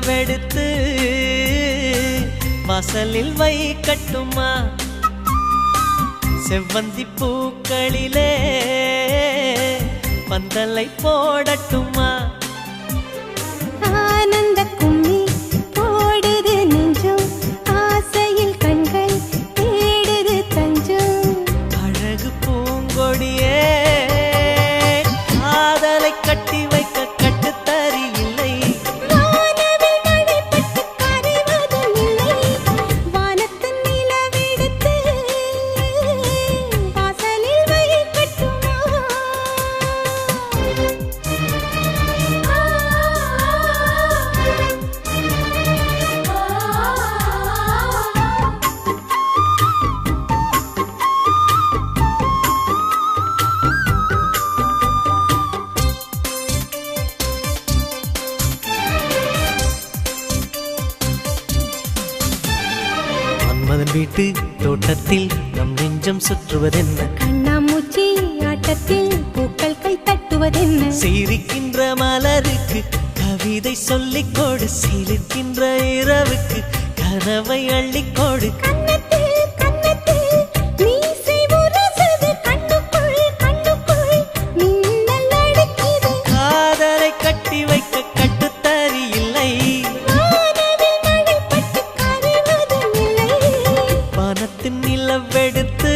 நிலவெடுத்து வாசலில் வைக்கட்டுமா? செவ்வந்தி பூக்களிலே பந்தலை போடட்டுமா? ஆனந்த கும்மி போடுது நெஞ்சம், ஆசையில் கண்கள் தேடுது தஞ்சம். அழகு பூங்கொடியே காதலை கட்டி வைக்க கட்டுத்தறி இல்லை. வானவில் மழைப்பட்டு கரைவதும் இல்லை. வானத்தின் நிலவெடுத்து வாசலில் வைக்கட்டுமா? மன்மதன் வீட்டு தோட்டத்தில் நம் நெஞ்சம் சுற்றுவதென்ன? கண்ணாமூச்சி ஆட்டத்தில் பூக்கள் கை தட்டுவதென்ன? சிரிக்கின்ற மலருக்கு கவிதை சொல்லிக்கொடு, சிரிக்கின்ற இரவுக்கு கனவை அள்ளிக்கொடு. கன்னத்தில் கன்னத்தில் மீசை உரசுது, கண்ணுக்குள் கண்ணுக்குள் மின்னல் அடிக்குது. காதலை கட்டி வைக்க கட்டுத்தறி இல்லை. வானவில் மழைப்பட்டு கரைவதும் இல்லை. வானத்தின் நிலவெடுத்து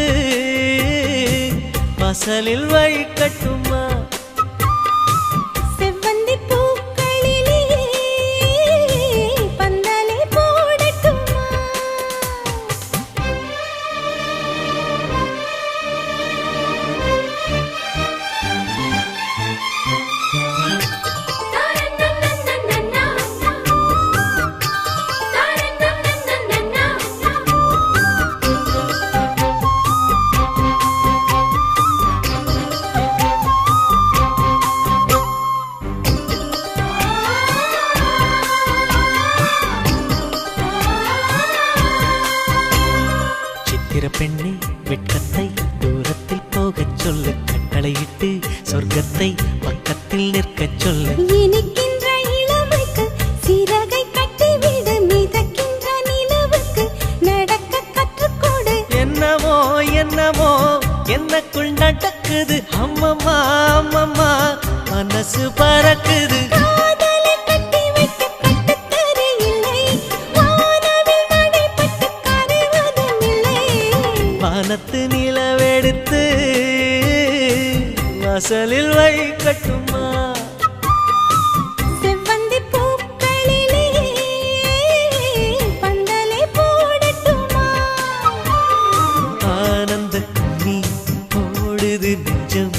வாசலில் வைக்கட்டுமா? செவ்வந்தி பூக்களிலே பந்தலை போடட்டுமா? சித்திர பெண்ணே வெட்கத்தை தூரத்தில் போகச் சொல்லு, கட்டளையிட்டு சொர்க்கத்தை பக்கத்தில் நிற்கச் சொல்லு. இனிக்கின்ற இளமைக்கு சிறகை கட்டிவிடு, மிதக்கின்ற நிலவுக்கு நடக்க கற்றுக்கொடு. என்னமோ என்னமோ என்னக்குள் நடக்குது, அம்மம்மா அம்மம்மா மனசு பறக்குது. காதலை கட்டி வைக்க கட்டுத்தறி இல்லை. வானவில் மழைப்பட்டு கரைவதும் இல்லை. வானத்து நிலவெடுத்து வாசலில் வைக்கட்டுமா? செவ்வந்தி பூக்களிலே பந்தலை போடட்டுமா? ஆனந்த கும்மி போடுது நெஞ்சம்,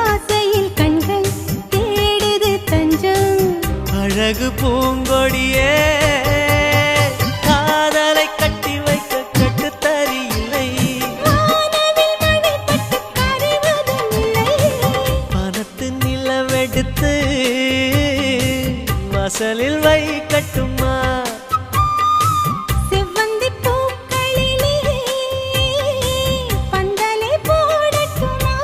ஆசையில் கண்கள் தேடுது தஞ்சம். அழகு பூங்கொடியே காதலை கட்டி வைக்க கட்டுத்தறி இல்லை. வானவில் மழைப்பட்டு கரைவதும் இல்லை. வானத்து நிலவெடுத்து வாசலில் வைக்கட்டுமா? செவ்வந்தி பூக்களிலே பந்தலை போடட்டுமா?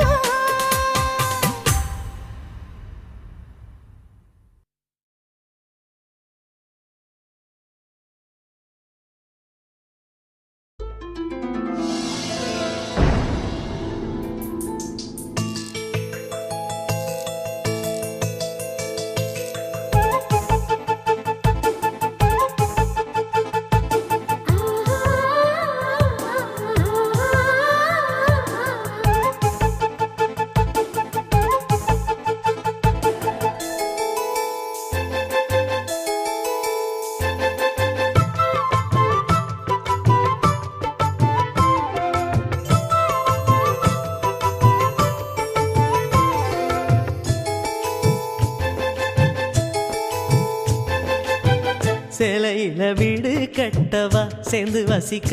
சேலையில வீடு கட்டவா சேர்ந்து வசிக்க,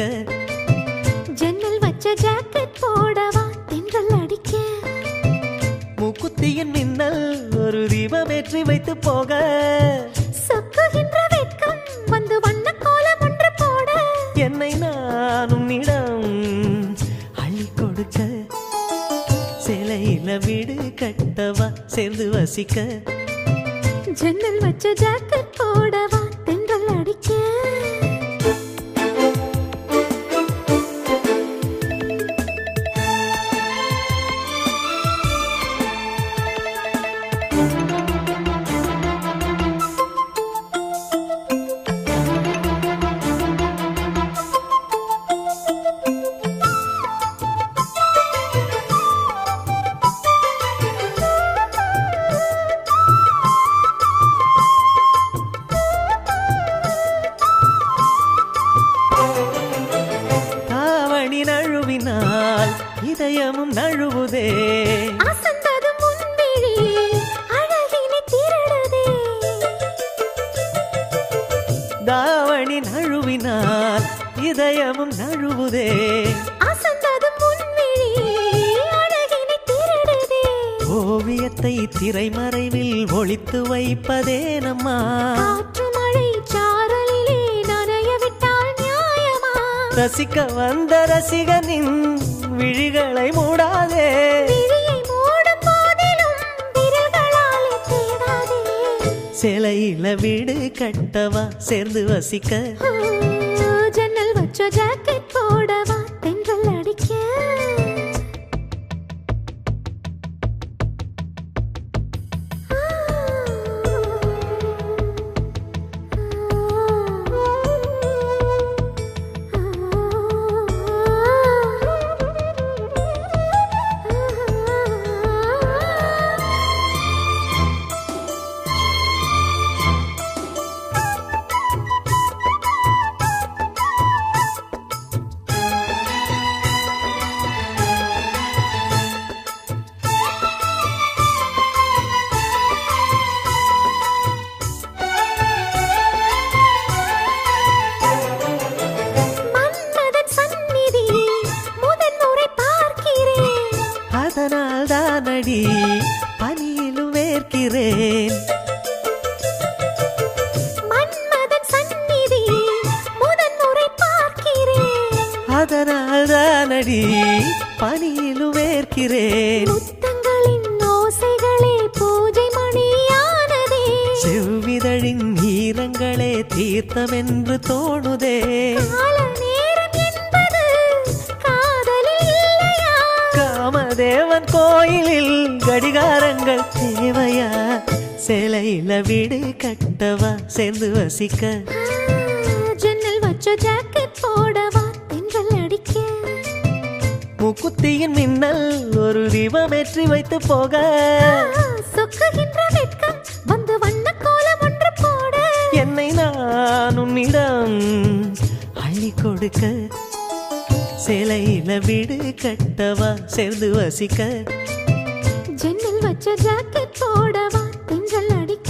ஜன்னல் வச்ச ஜாக்கெட் போடவா தென்றல் அடிக்க, மூக்குத்தியின் மின்னல் ஒரு தீபமேற்றி வைத்து போக, சொக்குகின்ற வெட்கம் வந்து வண்ண கோலம் ஒன்று போட, என்னை நான் உன்னிடம் அள்ளி கொடுக்க. சேலையில வீடு கட்டவா சேர்ந்து வசிக்க, ஜன்னல் வச்ச ஜாக்கெட் போடவா தென்றல் இதயமும் நழுவுதே அசந்தது முன்விழி அழகினை திருடுதே தாவணி நழுவினால் இதயமும் நழுவுதே அசந்தது முன்விழி அழகினை திருடுதே ஓவியத்தை திரைமறைவில் ஒளித்து வைப்பதே நம்மா காற்று மழை சாரலிலே நனைய விட்டால் நியாயமா ரசிக்க வந்த ரசிகனின் விழிகளை மூடாதே விழியை மூடும் போதிலும் விரல்களாலே தேடாதே சிலையில வீடு கட்டவா சேர்ந்து வசிக்க ஜன்னல் வச்ச ஜாக்கெட் போடவா தென்றல் அடிக்க அதனால் தானடி பனியிலும் வேர்க்கிறேன் மன்மதன் சந்நிதி முதன் முறை பார்க்கிறேன் அதனால் தானடி பனியிலும் வேர்க்கிறேன் முத்தங்களின் ஓசைகளே பூஜை மணியானதே செவ்விதழின் ஈரங்களே தீர்த்தம் என்று தோணுதே கால நேரம் என்பது காதலில் இல்லையா காமதேவன் கோயிலில் கடிகாரங்கள் தேவையா சிலையில வீடு கட்டவா சேர்ந்து வசிக்க ஜன்னல் வச்ச ஜாக்கெட் போடவா தென்றல் அடிக்க முக்குத்தியின் மின்னல் ஒரு தீபமேற்றி வைத்து போக சொக்குகின்ற வெட்கம் வந்து வண்ண கோலம் ஒன்று போட என்னை நான் உன்னிடம் அள்ளி கொடுக்க சிலையில வீடு கட்டவா சேர்ந்து வசிக்க ஜன்னல் வச்ச ஜாக்கெட் போடவா தென்றல் அடிக்க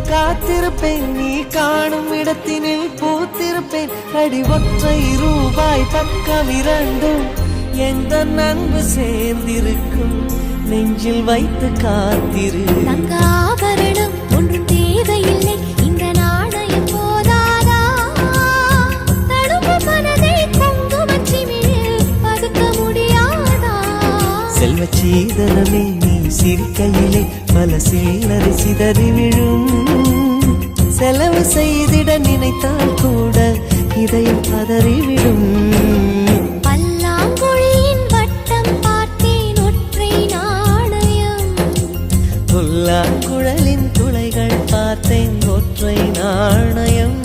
காத்திருப்பேன் நீ காணும் இடத்தினில் பூத்திருப்பேன் அடி ஒற்றை ரூபாய் பக்கம் இரண்டும் எந்த அன்பு சேர்ந்திருக்கும் நெஞ்சில் வைத்து காத்திரு. தங்க ஆபரணம் ஒன்றும் தேவையில்லை, இந்த நாணயம் போதாதா? தடுப்பு மனதை குங்குமச்சிமிழில் பதுக்க முடியாதா? செல்வச் சீதனமே நீ சிரிக்கையிலே பல சில்லறை சிதறி விழும். செலவு செய்திட நினைத்தால் கூட இதயம் பதறிவிடும். பல்லாங்குழியின் வட்டம் பார்த்தேன் ஒற்றை நாணயம். புல்லாங்குழலின் துளைகள் பார்த்தேன் ஒற்றை நாணயம்.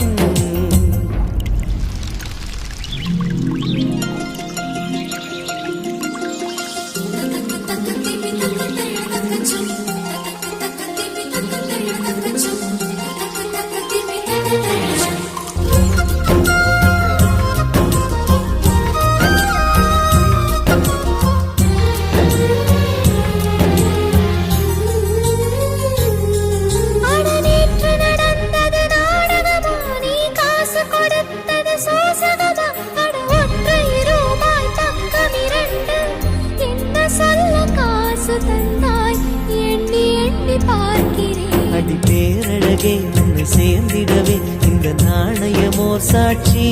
அடி பேரழகே உன்னை சேர்ந்திடவே இந்த நாணயமோர் சாட்சி.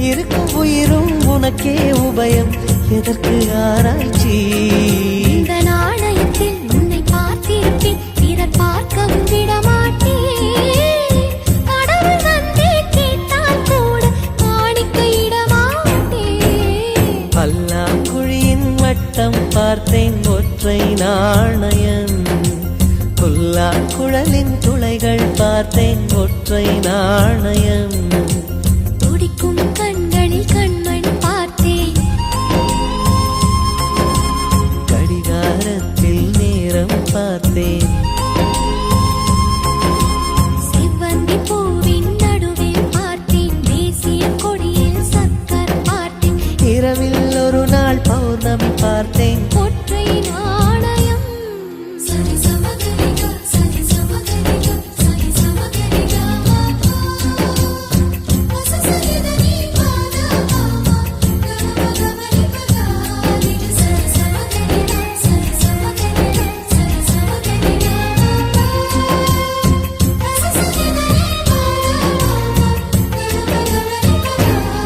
இருக்கும் உயிரும் உனக்கே உபயம், எதற்கு ஆராய்ச்சி? இந்த நாணயத்தில் உன்னை பார்த்திருப்பேன், பிறர் பார்க்கவும் விடமாட்டேன். கடவுள் வந்தே கேட்டால் கூட காணிக்கையிடமாட்டேன். பல்லாங்குழியின் வட்டம் பார்த்தேன் ஒற்றை நாணயம். புல்லாங்குழலின் துளைகள் பார்த்தேன் ஒற்றை நாணயம். துடிக்கும் கண்களில் கண்மணி பார்த்தேன், கடிகாரத்தில் நேரம் பார்த்தேன். செவ்வந்தி பூவின் நடுவில் பார்த்தேன், தேசிய கொடியில் சக்கர் பார்த்தேன். இரவில் ஒரு நாள் பௌர்ணமி பார்த்தேன். ஒற்றை நாணயம். சரி சமகரிகா, சரி சமகரிகா, சரி சமகரிகா. சசரிதனி பாதா மாமா, கமகமரி பகாரி. சரி சமகரிகா, சரி சமகரிகா, சரி சமகரிகா. சசரிதனி பாதா மாமா, கமகமரி பகாரி.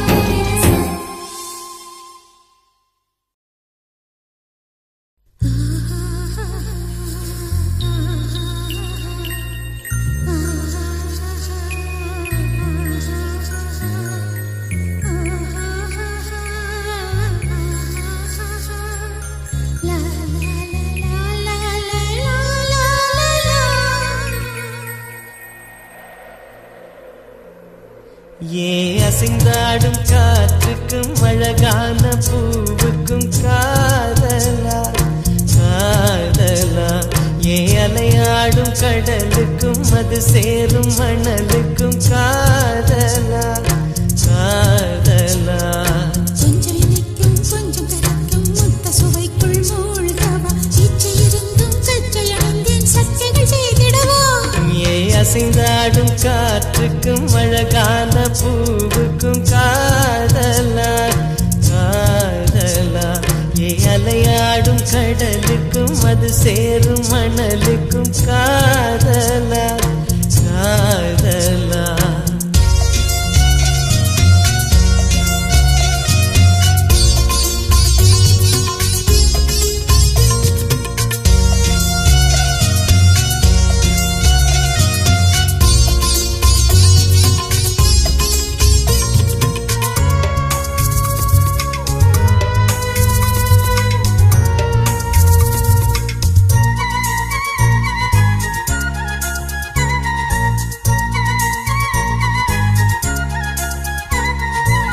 ஏன் அசைந்தாடும் காற்றுக்கும் அழகான பூவுக்கும் காதலா காதலா? ஏன் அலையாடும் கடலுக்கும் அது சேரும் மணலுக்கும் காதலா காதலா? கொஞ்சம் இனிக்கும் கொஞ்சம் கரைக்கும் முத்த சுவைக்குள் மூழ்கவா? இச்சை இருந்தும் சச்சை அடைந்தேன், சச்சைகள் செய்திடவா? ஏன் அசைந்தாடும் காற்றுக்கும் அழகான பூவுக்கும் காதலா காதலா? ஏன் அலையாடும் கடலுக்கும் அது சேரும் மணலுக்கும் காதலா காதலா?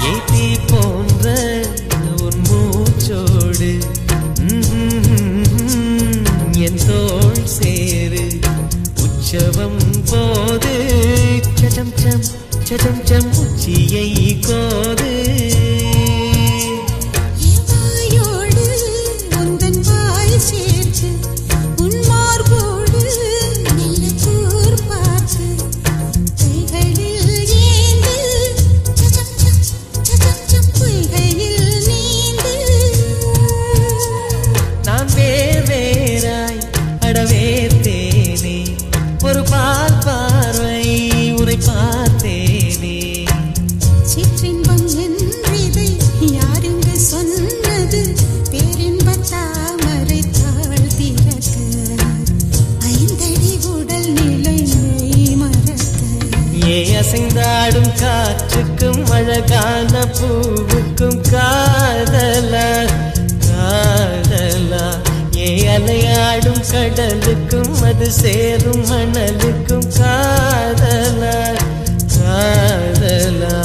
ஏத்தி போன்ற உன் மூச்சோடு என் தோள் சேரு உற்சவம் போது சடம் சம் சடம் சம் உச்சியை கோது. வாயோடு உந்தன் வாய் சேர்த்து உன் மார்போடு மெல்ல கூர் பார்த்து கைகளில் ஏந்து சச்சம் சம் சச்சம் சம் பொய்கையில் நீந்து. நான் காற்றுக்கும் அழகான பூவுக்கும் காதலா காதலா ஏ அலையாடும் கடலுக்கும் அது சேரும் மணலுக்கும் காதலா காதலா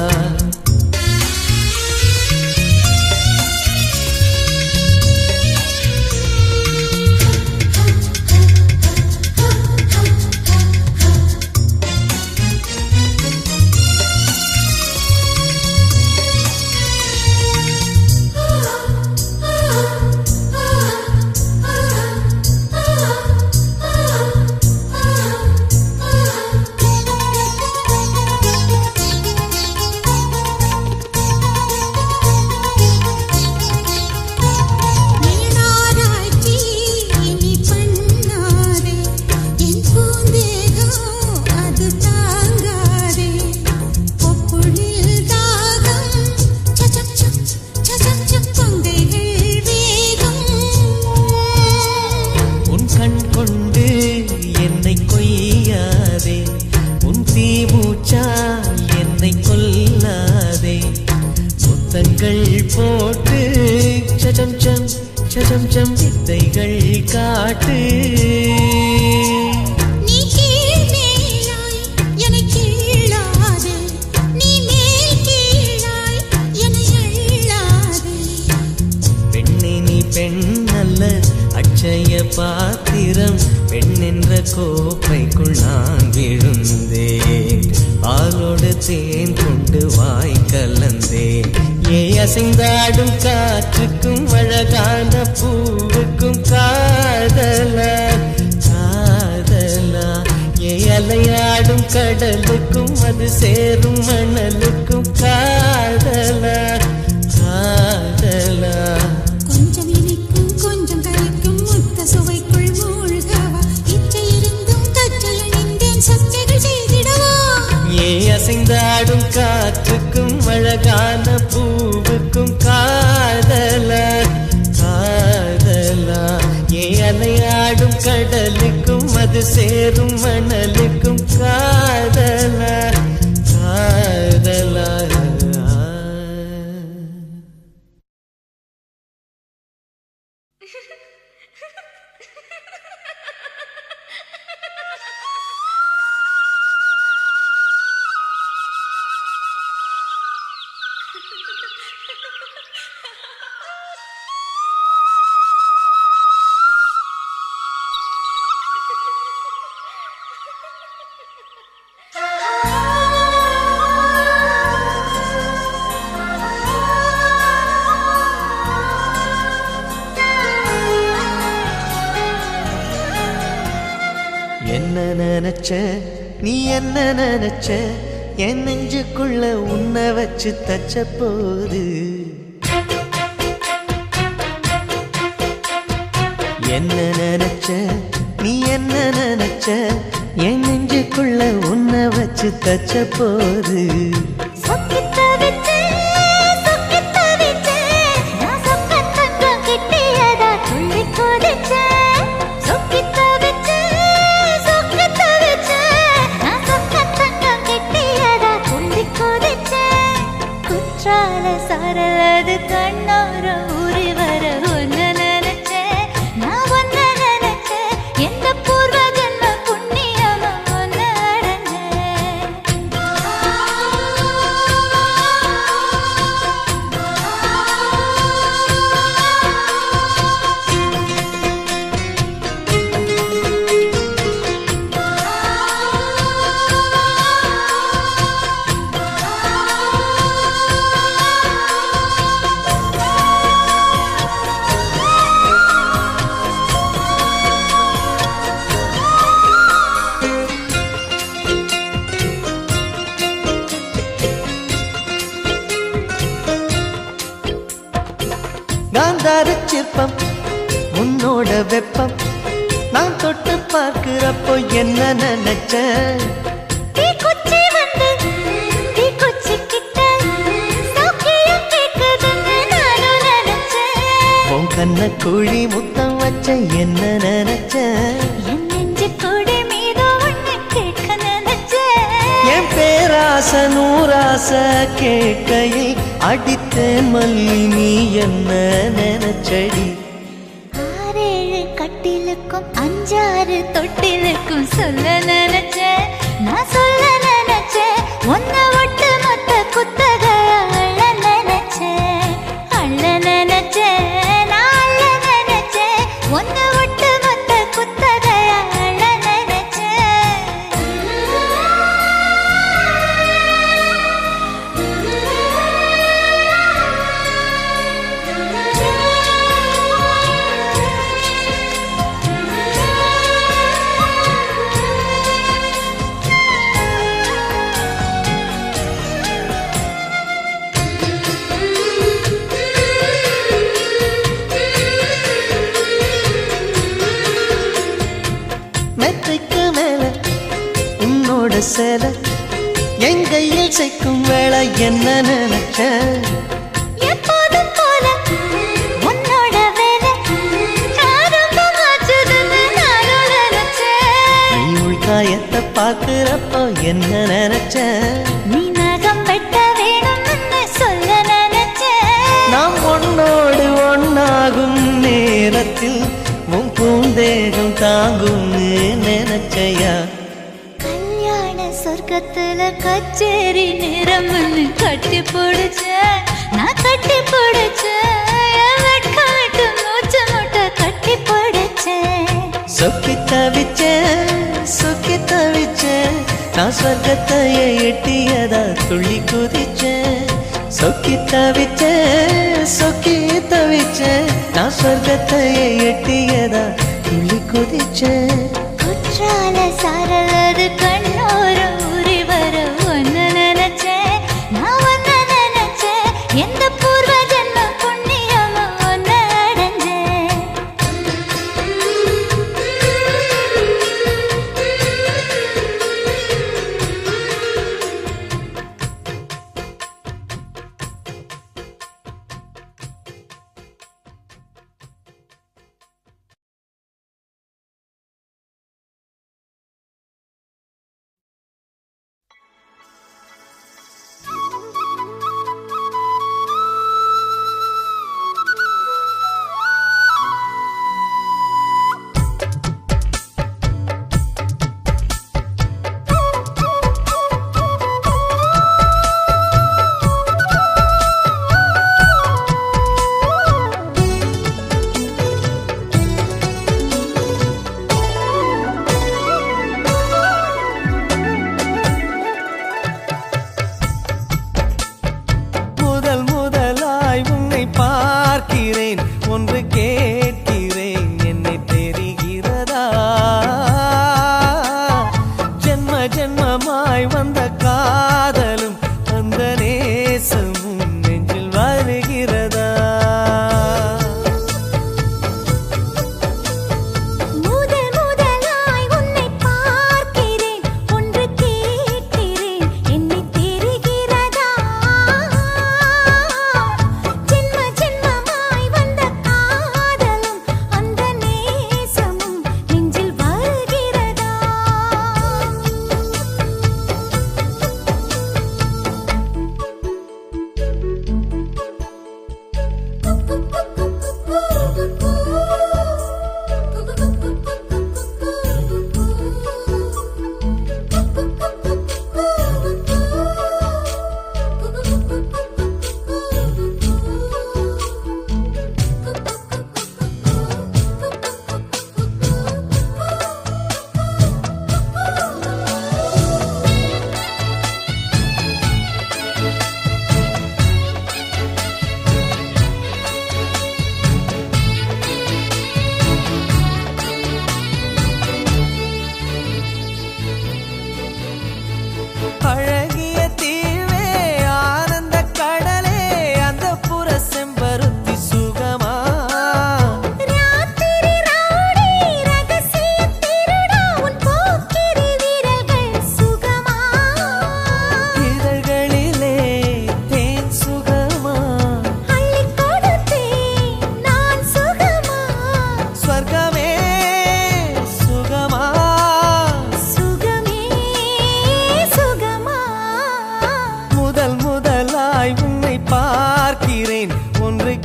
போட்டு சஜம் சம் சஜம் சம் வித்தைகள் காட்டு நீ கீழ் மேலாய் என்னை கீழாதே நீ மேல் கீழாய் என்னை அள்ளாதே பெண்ணே நீ பெண் அல்ல அட்சய பாத்திரம் பெண் என்ற கோப்பைக்குள் நான் விழுந்தேன் ஆளோடு தேன் கொண்டு வாய் கலந்தேன் ஏ அசைந்தாடும் காற்றுக்கும் அழகான பூவுக்கும் காதலா காதலா ஏ அலையாடும் கடலுக்கும் அது சேரும் மணலுக்கும் காதலா காதலா கொஞ்சம் இனிக்கும் கொஞ்சம் கரைக்கும் முத்த சுவைக்குள் மூழ்கவா இச்சை இருந்தும் கச்சை அணிந்தேன் சச்சைகள் செய்திடவா ஏ அசைந்தாடும் காற்றுக்கும் அழகான பூவுக்கும் காதலா காதலா ஏ அலையாடும் கடலுக்கும் அது சேரும் மணலுக்கும் காதலா காதலா என்ன நினைச்ச நீ என்ன நினைச்ச என் நெஞ்சுக்குள்ள உன்னை வச்சு தச்ச போது என்ன நினைச்ச நீ என்ன நினைச்ச என் நெஞ்சுக்குள்ள உன்னை வச்சு தச்ச போது சரலது கண்ணோர ஊறி வர ஒன்ன நினைச்ச நான் ஒன்ன நினைச்ச எந்த பூர்வ ஜன்ம புண்ணியமும் ஒன்ன சிற்பம் உன்னோட வெப்பம் நான் தொட்டு பார்க்கிறப்போ என்ன நினைச்ச உன் கண்ண குழி முத்தம் வச்ச என்ன நினைச்ச என் பேராச நூராச கேட்கையில் அடித்தேன் மல்லி நீ என்ன நினைச்சடி. 6 கட்டிலுக்கும் 5 தொட்டிலுக்கும் சொல்ல நினைச்சேன், நான் சொல்ல நினைச்சேன். ஒன்ன ஒட்டு மொத்த குத்தக அள்ள நினைச்சேன், அள்ள நினைச்சேன், நான் அள்ள நினைச்சேன். ஒன்ன ஒட்டு மொத்த குத்தக அள்ள மெத்தைக்கு மேல உன்னோட சேலை என் கையில் சேர்க்கும் வேளை என்ன நினைச்ச. எப்போதும் போல உன்னோட வேலை ஆரம்பமாச்சுதுன்னு நானும் நினைச்சேன். நீ உள்காயத்தை பார்க்கிறப்போ என்ன நினைச்ச. நீ நகம் வெட்ட வேணும்னு சொல்ல நினைச்சேன். நாம் ஒன்னோடு ஒன்னாகும் நேரத்தில் உன் பூந்தேகம் தாங்கும்னு நினைச்சையா. கல்யாண சொர்க்கத்துல கச்சேரி நேரம்னு கட்டி பிடிச்சேன், நான் கட்டி பிடிச்சேன். என் வெட்கம் விட்டு மூச்சு முட்டை கட்டி பிடிச்சேன். சொக்கி தவிச்சேன் சொக்கி தவிச்சேன், நான் சொர்க்கத்தையே எட்டியதா துள்ளி குதிச்சேன். சொக்கி தவிச்சேன் சொக்கி தவிச்சேன், நான் சொர்க்கத்தையே எட்டியதா துள்ளி குதிச்சேன். குற்றால சாரலது கண்ணோரம் ஊறி வர ஒன்னு நினைச்சேன், நான் ஒன்னு நினைச்சேன். எந்த பூர்வ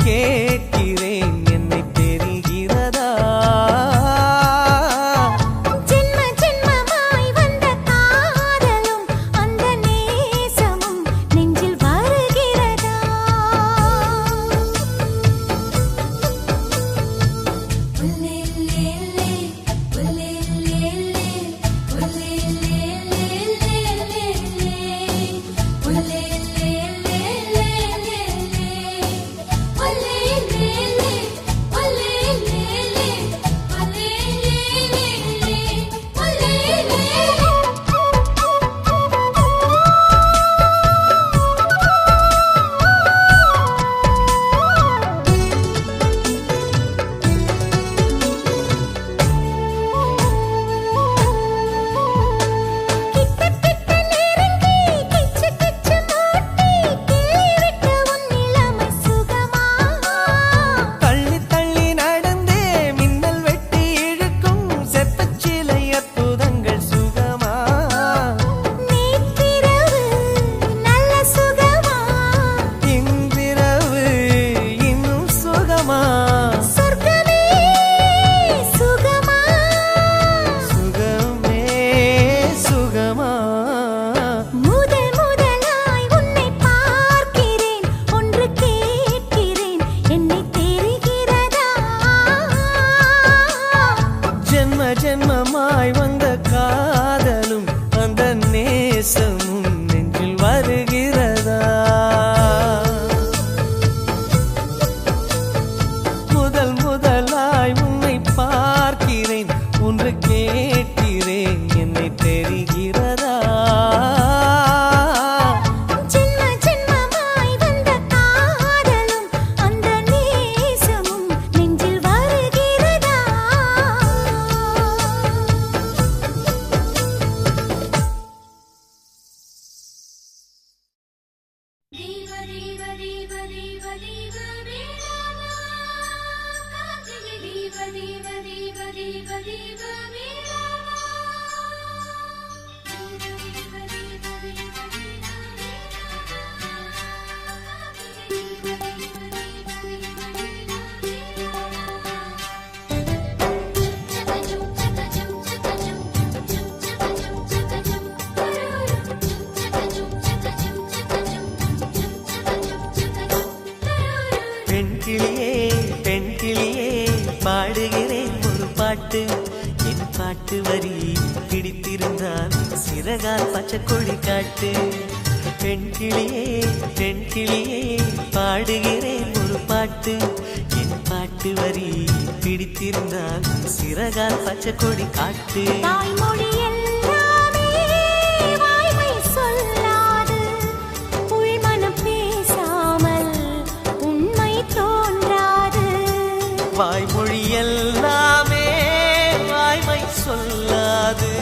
கேட்கிறேன் என்னை தெரிகிறதா ஜென்ம ஜென்மமாய் வந்த காதலும் அந்த நேசமும் நெஞ்சில் வருகிறதா ஜென்மமாய் வந்த காதலும் அந்த நேசமும் நெஞ்சில் வருகிறதா முதல் முதலாய் உன்னை பார்க்கிறேன் ஒன்று கேட்கிறேன் என்னை தெரிகிறதா ஜென்ம ஜென்மமாய் வந்த காதலும் அந்த நேசமும் நெஞ்சில் வருகிறதா தீவ தீவ தீவ தீவ தீவ மேலாமா காற்றிலே தீவ தீவ தீவ தீவ தீவ மேலாமா தீவ தீவ தீவ தீவ தீவ பெண்கிளியே பெண்கிளியே பாடுகிறேன் ஒரு பாட்டு என் பாட்டு வரி பிடித்திருந்தால் சிறகால் பச்சை கொடி காட்டு பெண்கிளியே பெண்கிளியே பாடுகிறேன் ஒரு பாட்டு என் பாட்டு வரி பிடித்திருந்தால் சிறகால் பச்சை கொடி காட்டு தாய்மொழி எல்லாமே வாய்மை சொல்லாது உள்மனம் பேசாமல் உண்மை தோன்றாது வாய்மொழி எல்லாமே வாய்மை சொல்லாது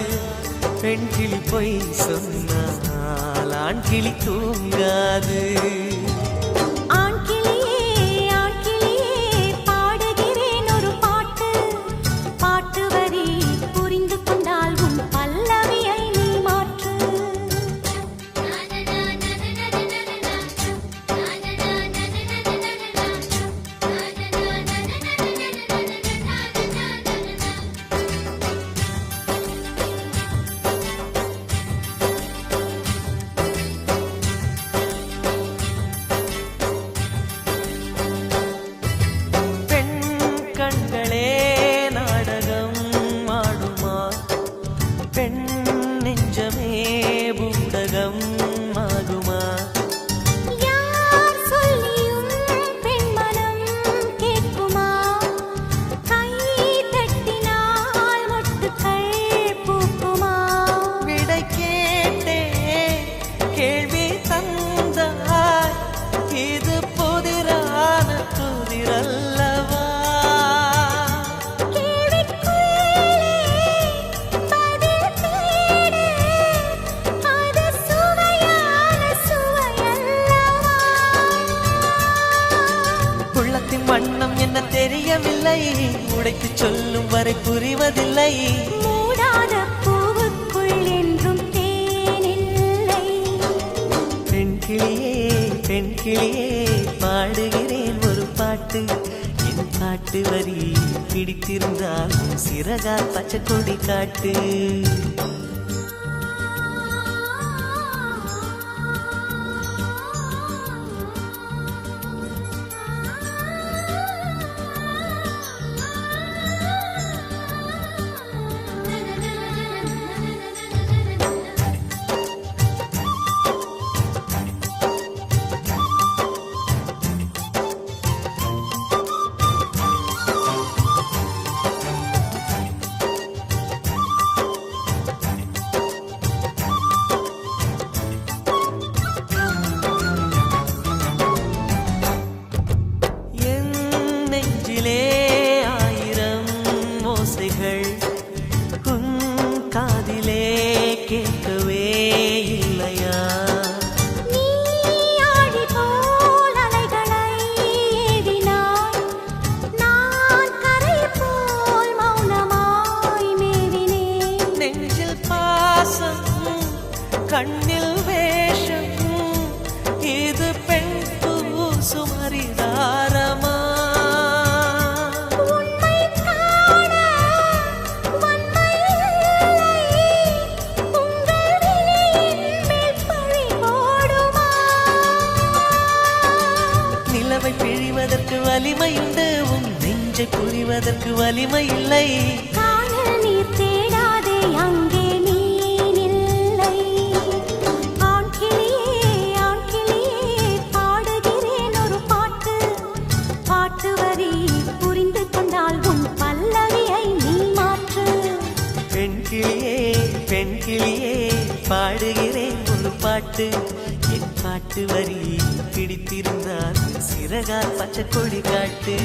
பெண்கிளி பொய் சொன்னால் ஆண்கிளி தூங்காது ஆண் கிளியே பாடுகிறேன் ஒரு பாட்டு பாட்டு வரி புரிந்து கொண்டால் உன் பல்லவியை நீ மாற்று பெண் கண்களே நாடகம் ஆடுமா பெண் நெஞ்சமே பூடகம் ஆகுமா யார் சொல்லியும் பெண்மனம் கேட்குமா கை தட்டினால் மொட்டுக்கள் பூக்குமா விடை கேட்டே கேள்வி தந்தாய் இது புதிரான புதிரல்லவா கேள்விக்குள்ளே பதில் தேடு அது சுவையான சுவையல்லவா உள்ளத்தின் வண்ணம் என்ன தெரியவில்லை உடைத்து சொல்லும் வரை புரிவதில்லை மூடாத பூவுக்குள் என்றும் தேனில்லை பெண்கிளியே பெண்கிளியே பாடுகிறேன் ஒரு பாட்டு பாட்டு என் பாட்டு வரி பிடித்திருந்தால் சிறகால் பச்சை கொடி காட்டு. ஆயிரம் ஓசைகள் உன் காதிலே கேட்கவே இல்லையா? நீ ஆடி போல் அலைகளை ஏறினாய், நான் கரை போல் மௌனமாய் மேவினேன். நெஞ்சில் பாசம் கண்ணில் வேஷம் இது பெண் சுமரிதாரமா? நிலவை பிழிவதற்கு வலிமையுண்டு, உன் நெஞ்சை புரிவதற்கு வலிமை இல்லை. காணல் நீர் தேடாதே அங்கே நீர் இல்லை. ஆண் கிளியே பாடுகிறேன் ஒரு பாட்டு. பாட்டு வரி புரிந்து கொண்டால் உன் பல்லவியை நீ மாற்று. பெண் கிளியே பாடுகிறேன் ஒரு பாட்டு என் பாட்டு வரி பிடித்திருந்தால் சிறகால் பச்சை கொடி காட்டு.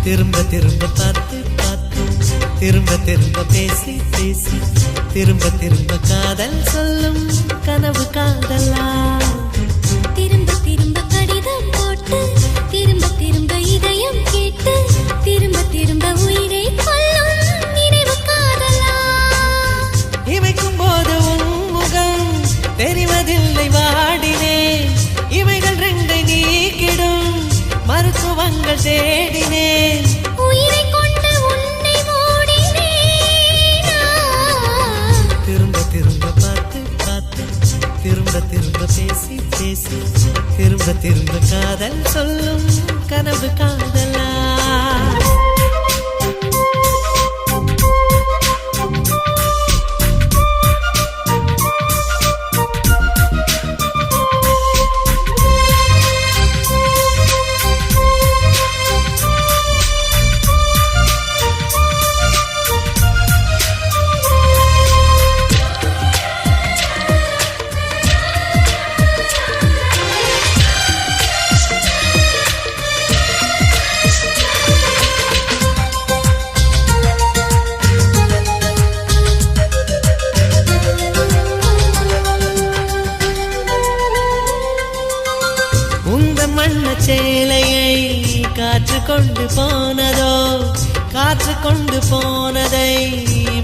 திரும்ப திரும்ப பார்த்து பார்த்து திரும்ப திரும்ப பேசி பேசி திரும்ப திரும்ப காதல் சொல்லும் கனவு காதலா? திரும்ப திரும்ப கடிதம் போட்டு திரும்ப திரும்ப இதயம் கேட்டு திரும்ப திரும்ப உயிரை கொல்லும் நினைவு காதலா? இமைக்கும் போது உன் முகம் தெரிவதில்லை வாடினேன். இவைகள் ரெண்டை நீக்கிடும் மருத்துவங்கள் தேடினேன். உயிரை கொண்டு உன்னை மூடினேன். திரும்ப திரும்ப பார்த்து பார்த்து திரும்ப திரும்ப பேசி பேசி திரும்ப திரும்ப காதல் சொல்லும் கனவு காதலா? சேலையை காற்று கொண்டு போனதோ, காற்று கொண்டு போனதை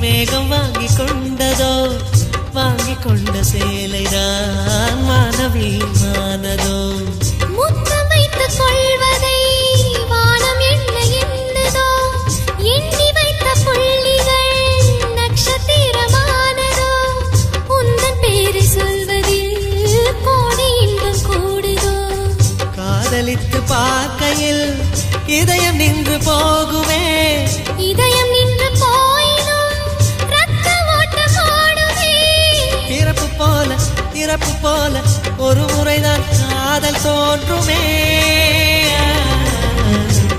மேகம் வாங்கி கொண்டதோ, வாங்கி கொண்ட சேலைதான் மானவீமானதோ. முத்தம் வைத்துக் கொள்வதை வானம் என்ன எண்ணதோ, எண்ணி வைத்த புள்ளிகள் நட்சத்திரமானதோ. உந்தன் பேரை சொல்வதில் கோடி இன்பம் கூடுதோ. காதலித்து பார்க்கையில் இதயம் நின்று போகுமே, இதயம் நின்று போயினும் ரத்த ஓட்டம் ஓடுமே. பிறப்பு போல பிறப்பு போல ஒரு முறைதான் காதல் தோன்றுமே.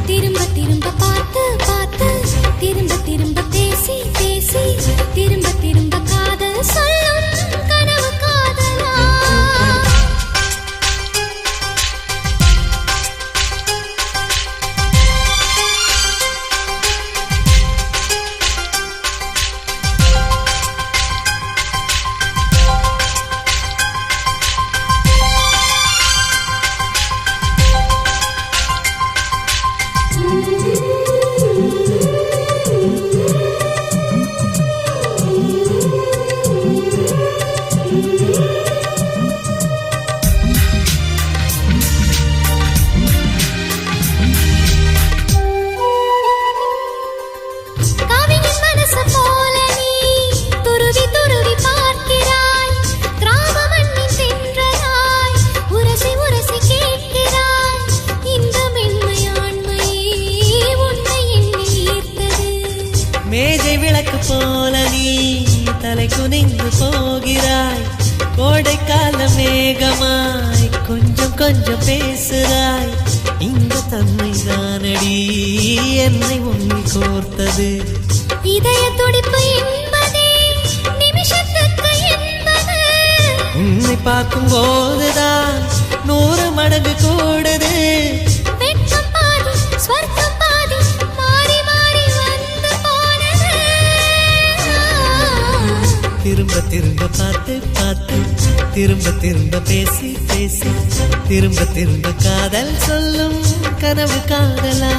திரும்ப திரும்ப பார்த்து பார்த்து திரும்ப திரும்ப பேசி பேசி திரும்ப திரும்ப காதல் சொல்லும் கனவு காதலா. மேஜை விளக்கு போல நீ தலை குனிந்து போகிறாய். கோடைக்கால மேகமாய் கொஞ்சம் கொஞ்சம் பேசுகிறாய். இந்த தன்மை தானடி என்னை உன்னில் கோர்த்தது. இதய துடிப்பு என்பதே நிமிஷத்துக்கு என்பது. உன்னை பார்க்கும் போதுதான் 100 மடங்கு கூடுது. வெட்கம் பாதி ஸ்வர்க்கம் பாதி மாறி மாறி வந்து போனது. திரும்ப திரும்ப பார்த்து பார்த்து திரும்ப திரும்ப பேசி பேசி திரும்ப திரும்ப காதல் சொல்லும் கனவு காதலா.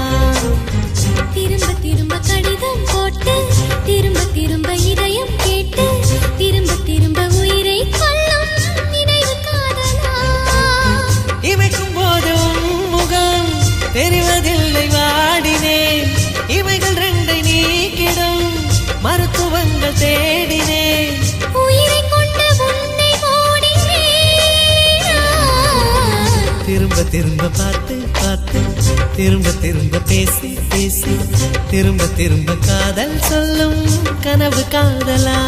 திரும்ப திரும்ப கடிதம் போட்டு திரும்ப திரும்ப இதயம் கேட்டு திரும்ப திரும்ப உயிரை கொல்லும் நினைவு காதலா. இமைக்கும் போது முகம் தெரிவதில்லை வாடினேன். இவைகள் 2 நீக்கிடும் மருத்துவங்கள் தேடினேன். உயிரை கொண்டு உன்னை மூடினேன். திரும்ப திரும்ப பார்த்து பார்த்து திரும்ப திரும்ப பேசி பேசி திரும்ப திரும்ப காதல் சொல்லும் கனவு காதலா.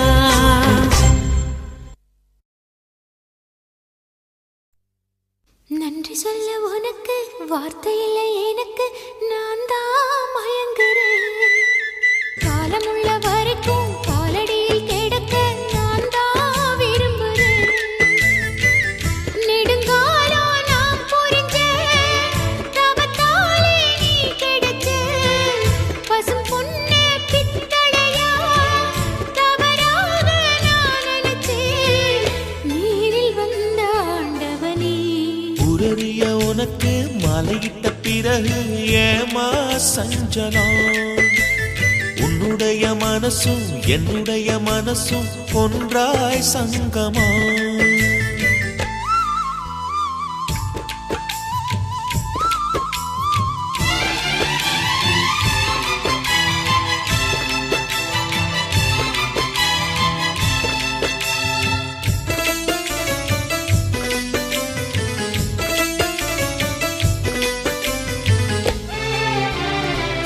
நன்றி சொல்ல உனக்கு வார்த்தை இல்லை எனக்கு. நான் தான் மயங்குறேன். காலமுள்ள வரைக்கும் காலடியில் கிடக்க நான் தான் விரும்புறேன். நெடுங்காலம் நான் புரிஞ்ச தவத்தாலே நீ கிடைச்ச பசும் பொண்ணு பித்தளையா தவறாக நான் நினைச்சேன். நீரில் வந்த ஆண்டவனே உரறிய உனக்கு மலையிட்ட பிறகு ஏமா சஞ்சலம். உன்னுடைய மனசும் என்னுடைய மனசும் ஒன்றாய் சங்கமா.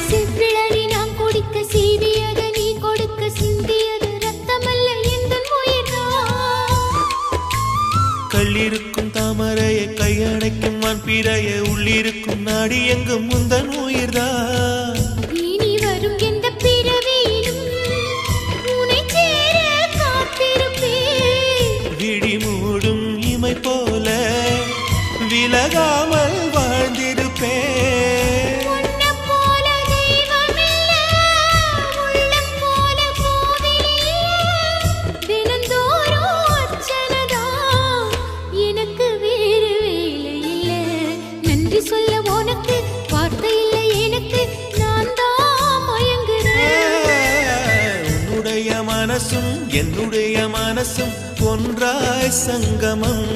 சிவ்விழலி நான் குடிக்க சீவியது நீ கொடுக்க சிந்தியது ரத்தமல்ல எந்தன் உயிர்தான். கள்ளிருக்கும் தாமரையை கையடைக்கும் வான்பிறையை உள்ளிருக்கும் நாடி எங்கும் முந்தன் உயிர்தான். இனி வரும் எந்த பிறவியிலும் உன்னை சேர காத்திருப்பேன். விழி மூடும் இமை போல விலகாமல் வாழ்ந்திருப்பேன். உன்னைப் போல தெய்வமில்ல, உள்ளம் போல கோவிலில்ல. தினந்தோறும் அர்ச்சனைதான், எனக்கு வேறு வேலை இல்லை. நன்றி சொல்ல உனக்கு வார்த்தை இல்லை எனக்கு. நான் தான் மயங்குறேன். உன்னுடைய மனசும் என்னுடைய மனசும் ஒன்றாய் சங்கமம்.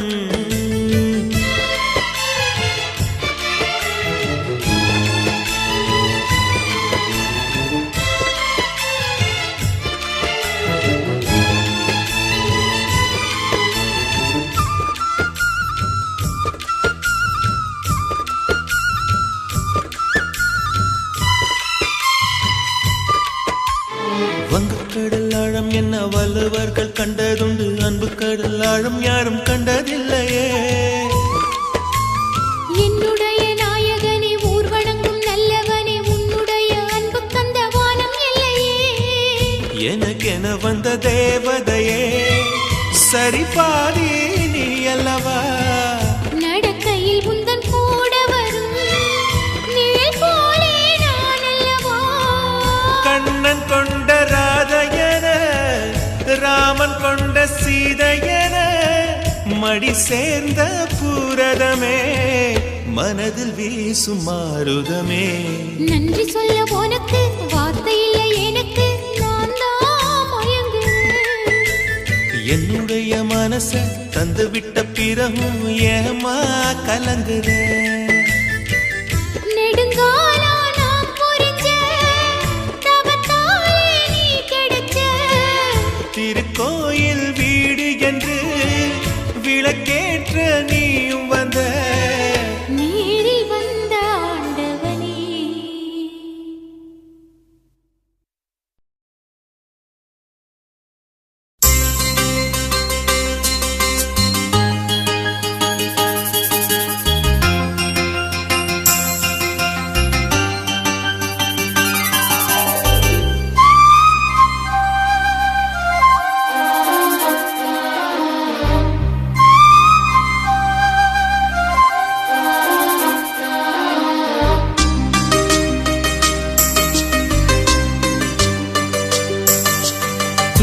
வங்கக்கடல் ஆழம் என்ன வள்ளுவர்கள் கண்டதுண்டு. அன்பு கடல் ஆழம் யாரும் கண்டதில்லையே. என்னுடைய நாயகனே ஊர்வணங்கும் நல்லவனே உன்னுடைய அன்பு கந்த வானம் இல்லையே. எனக்கென வந்த தேவதையே சரி பாதி நீ அல்லவா. நடக்கையில் உந்தன் கூட வரும் நிழல் போலே நான் அல்லவா. கண்ணன் கொண்ட ராதையன ராமன் கொண்ட சீதையன மடி சேர்ந்த பூரதமே மனதில் வீசும் மாருதமே. நன்றி சொல்ல உனக்கு வார்த்தை இல்லை எனக்கு, நான் தான் மயங்குறேன். என்னுடைய மனச தந்து விட்ட பிறகும் ஏமா கலங்குறேன். நெடுங்காலா நாம் புரிஞ்ச தவத்தாலே நீ கிடைச்ச. திருக்கோயில் வீடு என்று விளக்கேற்ற நீயும் வந்த. நேரில் வந்த ஆண்டவனே.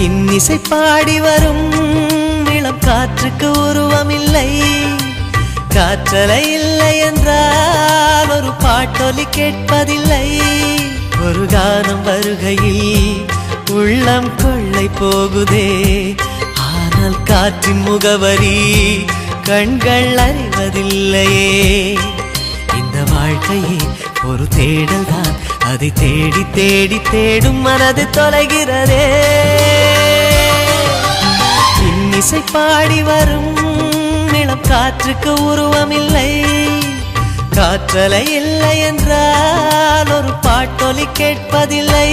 இன்னிசை பாடி வரும் இளம் காற்றுக்கு உருவமில்லை. காற்றலை இல்லை என்றால் ஒரு பாட்டொலி கேட்பதில்லை. ஒரு கானம் வருகையில் உள்ளம் கொள்ளை போகுதே. ஆனால் காற்றின் முகவரி கண்கள் அறிவதில்லையே. இந்த வாழ்க்கையே ஒரு தேடல் தான், அதை தேடி தேடி தேடும் மனது தொலைகிறதே. இன்னிசை பாடி வரும் இளம் காற்றுக்கு உருவமில்லை. காற்றலை இல்லை என்றால் ஒரு பாட்டொலி கேட்பதில்லை.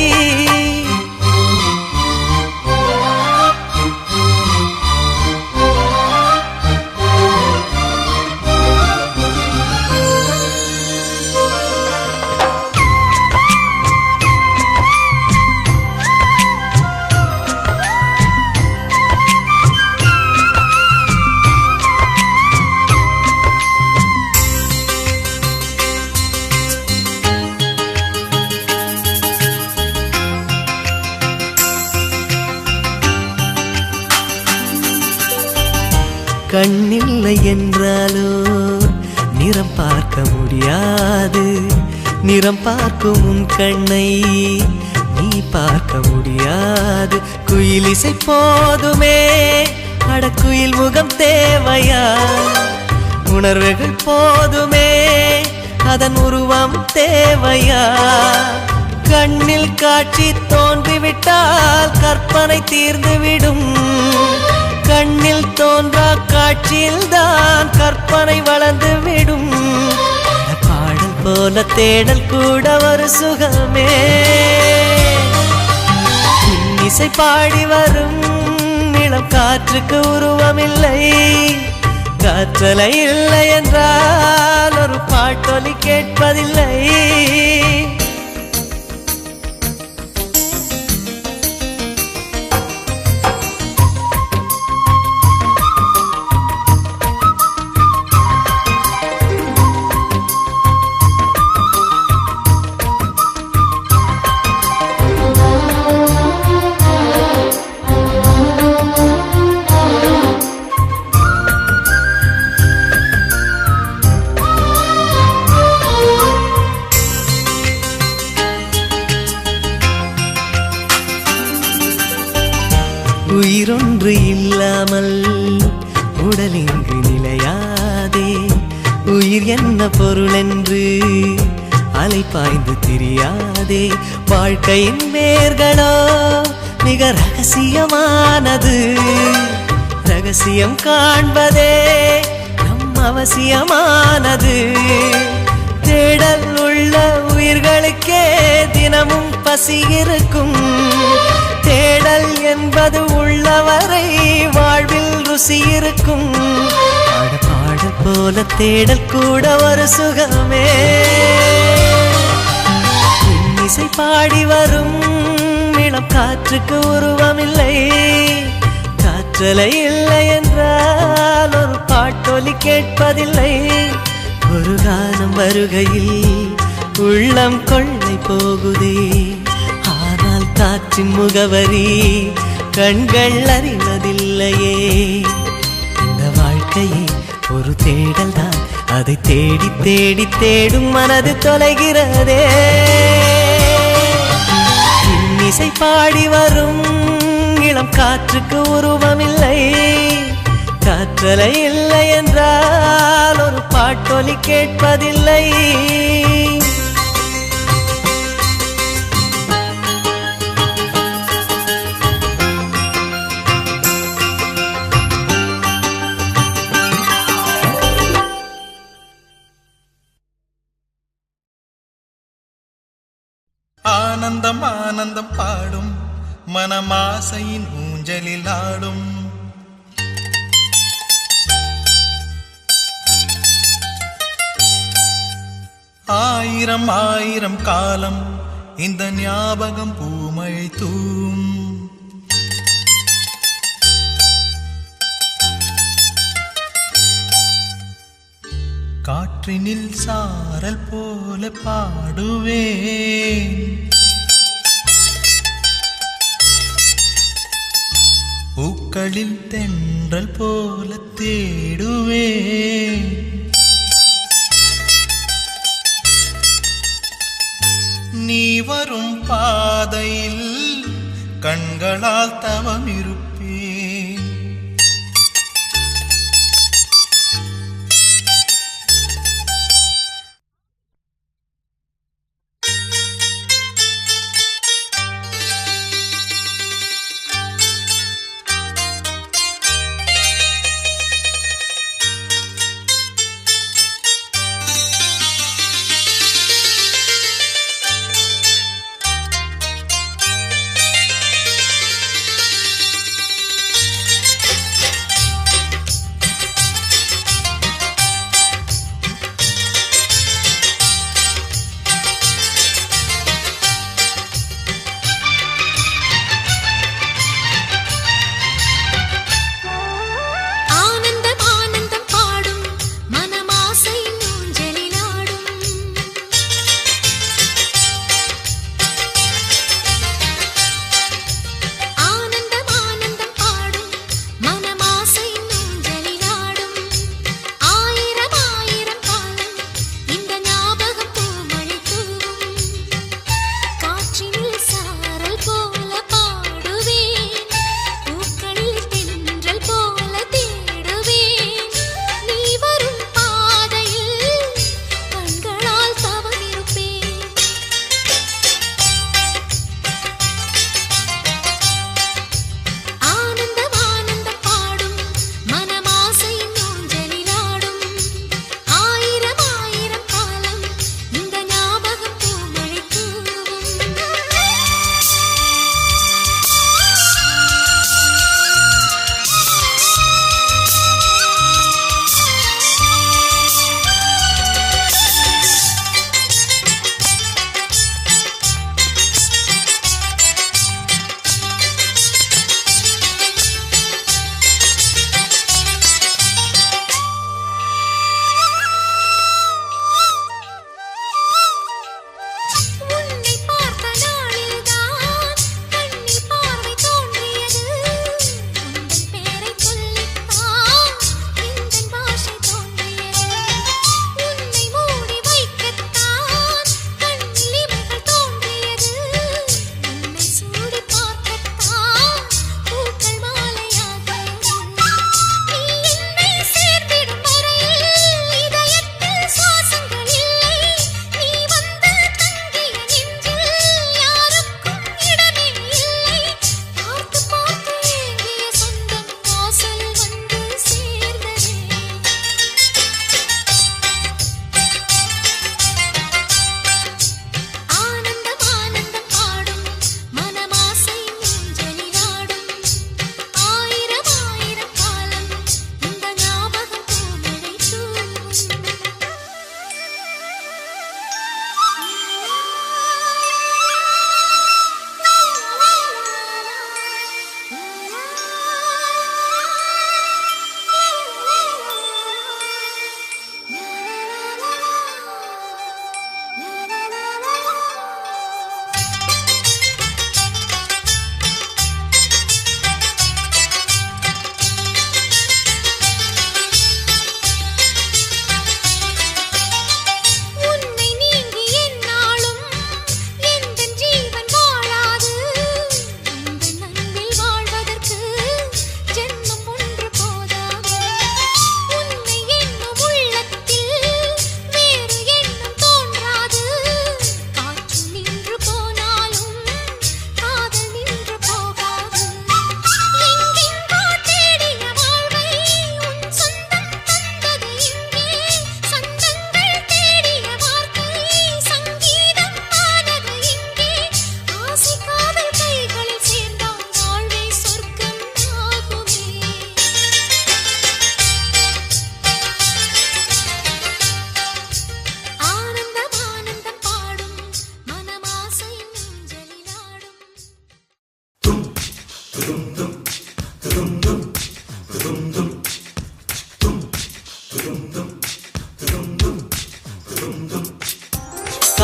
கண்ணில்லை என்றாலோ நிறம் பார்க்க முடியாது. நிறம் பார்க்கும் உன் கண்ணை நீ பார்க்க முடியாது. குயிலிசை போதுமே, அடக்குயில் முகம் தேவையா? உணர்வுகள் போதுமே, அதன் உருவம் தேவையா? கண்ணில் காட்சி தோன்றிவிட்டால் கற்பனை தீர்ந்துவிடும். கண்ணில் தோன்றா காட்சியில் தான் கற்பனை வளர்ந்து விடும். பாடல் போல தேடல் கூட ஒரு சுகமே. இன்னிசை பாடி வரும் இளம் காற்றுக்கு உருவமில்லை. காற்றலை இல்லை என்றால் ஒரு பாட்டொலி கேட்பதில்லை. உயிரொன்று இல்லாமல் உடல் இங்கு நிலையாதே. உயிர் என்ன பொருள் என்று அலைப்பாய்ந்து தெரியாதே. வாழ்க்கையின் வேர்களோ மிக ரகசியமானது. ரகசியம் காண்பதே நம் அவசியமானது. தேடல் உள்ள உயிர்களுக்கே தினமும் பசி இருக்கும். தேடல் என்பது உள்ளவரை வாழ்வில் ருசி இருக்கும். பாடல் போல தேடல் கூட ஒரு சுகமே. இசை பாடி வரும் இளம் காற்றுக்கு உருவமில்லை. காற்றலை இல்லை என்றால் ஒரு பாட்டொலி கேட்பதில்லை. ஒரு கானம் வருகையில் உள்ளம் கொள்ளை போகுதே. ஆனால் காற்றின் முகவரி கண்கள் அறிவதில்லையே. இந்த வாழ்க்கையே ஒரு தேடல் தான். அதை தேடி தேடி தேடும் மனது தொலைகிறதே. இசை பாடி வரும் இளம் காற்றுக்கு உருவமில்லை. காற்றலை இல்லை என்றால் ஒரு பாட்டொலி கேட்பதில்லை. ஆனந்தம் ஆனந்தம் பாடும் மனமாசையின் ஊஞ்சலில் ஆடும். ஆயிரம் ஆயிரம் காலம் இந்த ஞாபகம் பூமழை தூம். காற்றினில் சாரல் போல பாடுவேன். பூக்களில் தென்றல் போல தேடுவேன். நீ வரும் பாதையில் கண்களால் தவம் இருப்பேன்.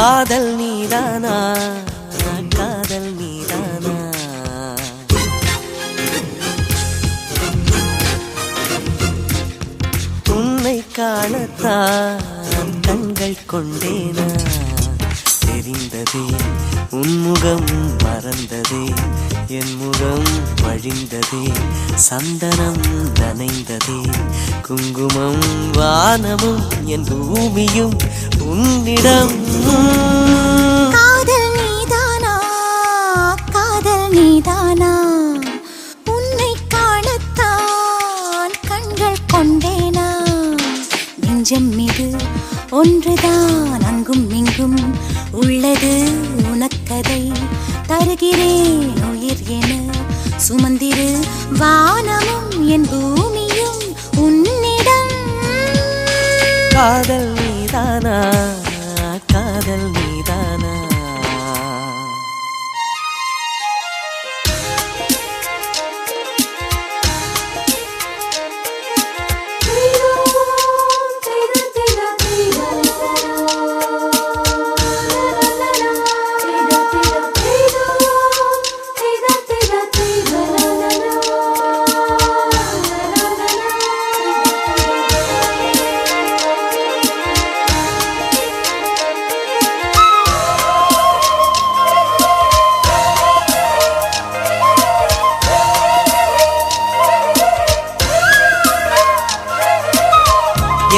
காதல் நீதானா காதல் நீதானா உன்னை காணத்தான் கண்கள் கொண்டேனா தெரிந்ததே உன்முகம் மறந்ததே என் முகம் வழிந்ததே சந்தனம் நனைந்ததே குங்குமம் வானமும் என் பூமியும் உன்னிடம் காதல் நீதானா காதல் நீதானா உன்னை காணத்தான் கண்கள் கொண்டேனா நெஞ்சம் மீது ஒன்றுதான் அங்கும் இங்கும் உள்ளது உனக்கதை தருகிறேன் உயிர் என சுமந்திரு வானமும் என் பூமியும் உன்னிடம் காதல் நீதானா காதல் நீதானா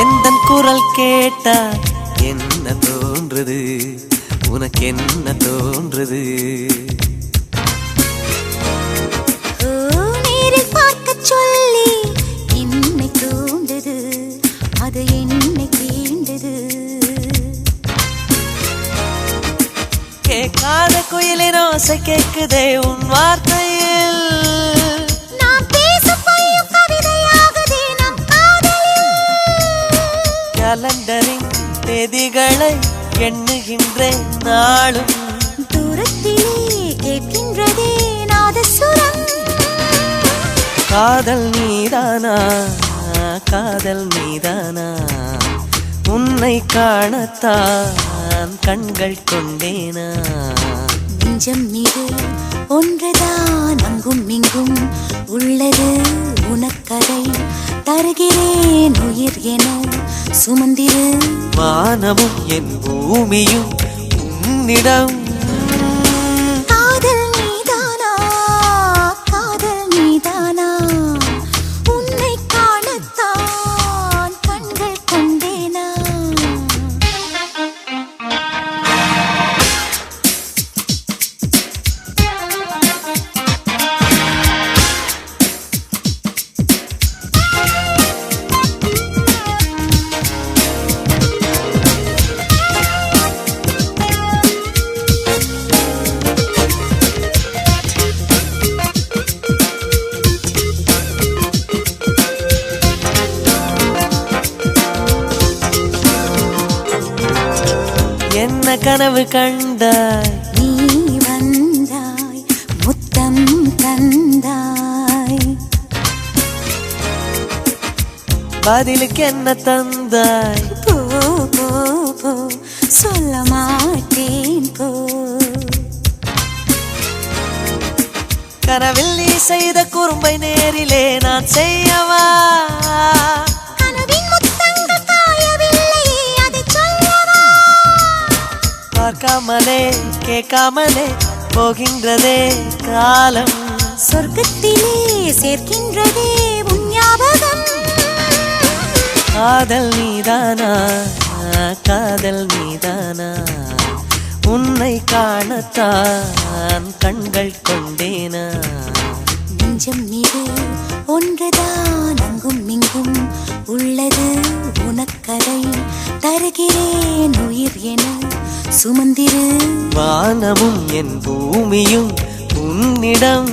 எந்தன் குரல் கேட்டா என்ன தோன்றுது உனக்கு என்ன தோன்றுது நேரில் பார்க்க சொல்லி என்னை தூண்டது அது என்னை தீண்டது கேட்காத குயிலின் ஓசை கேக்குதே உன் வார்த்தையில் நாம் பேசும் பொய்யும் கவிதையாகுதே நம் காதலில் கலண்டரின் தேதிகளை எண்ணுகின்றேன் நாளும் தூரத்திலே கேட்கின்றதே நாதசுரம் காதல் நீதானா காதல் நீதானா உன்னை காணத்தான் கண்கள் கொண்டேனா நெஞ்சம் மீது ஒன்றுதான் அங்கும் இங்கும் உள்ளது உனக்கதை தருகிறேன் உயிர் என சுமந்திரு வானமும் என் பூமியும் உன்னிடம் காதல் நீதானா காதல் நீதானா உன்னை காணத்தான் கண்கள் கொண்டேனா என்ன கனவு கண்டாய் நீ வந்தாய் முத்தம் தந்தாய் பதிலுக்கு என்ன தந்தாய் போ போ போ சொல்ல மாட்டேன் போ கனவில் நீ செய்த குறும்பை நேரிலே நான் செய்யவா கனவின் முத்தங்கள் காயவில்லையே அதை சொல்லவா பார்க்காமலே கேட்காமலே போகின்றதே காலம் சொர்க்கத்திலே சேர்க்கின்றதே உன் ஞாபகம் காதல் நீதானா காதல் நீதானா உன்னை காணத்தான் கண்கள் கொண்டேனா நெஞ்சம் மீது ஒன்றுதான் அங்கும் இங்கும் உள்ளது உனக்கதை தருகிறேன் உயிர் என சுமந்திரு வானமும் என் பூமியும் உன்னிடம்